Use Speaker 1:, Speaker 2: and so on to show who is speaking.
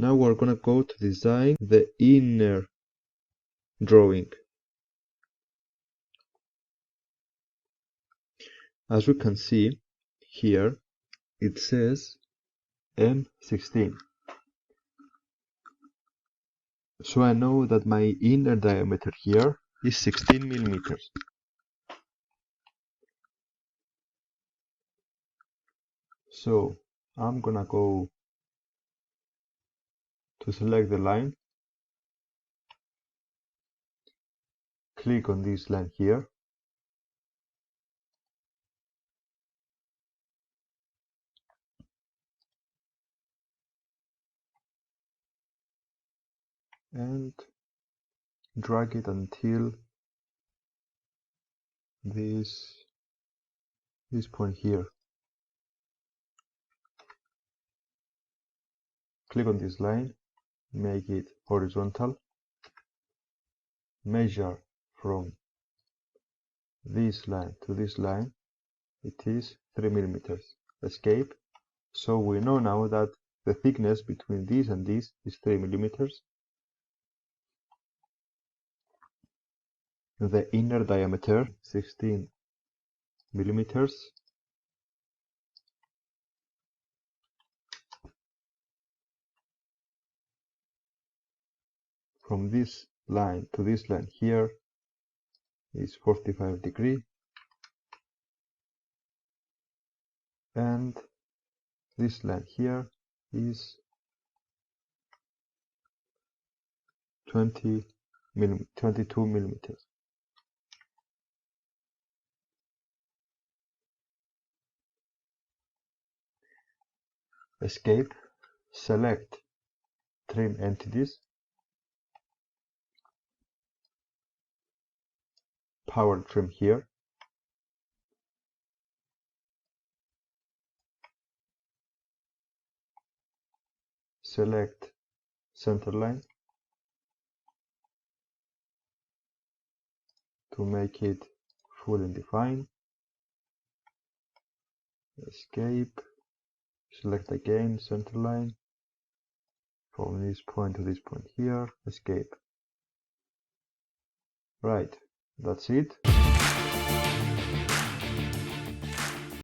Speaker 1: Now we're gonna go to design the inner drawing. As we can see here, it says M16. So I know that my inner diameter here is 16 millimeters. So I'm gonna go to select the line, click on this line here, and drag it until this point here. Click on this line, make it horizontal, measure from this line to this line, it is 3 millimeters. Escape. So we know now that the thickness between this and this is 3 millimeters. The inner diameter 16 millimeters. From this line to this line here is 45 degrees, and this line here is 22 millimeters. Escape, select trim entities, power trim here, select center line to make it full and defined. Escape, select again center line from this point to this point here, escape. Right, that's it.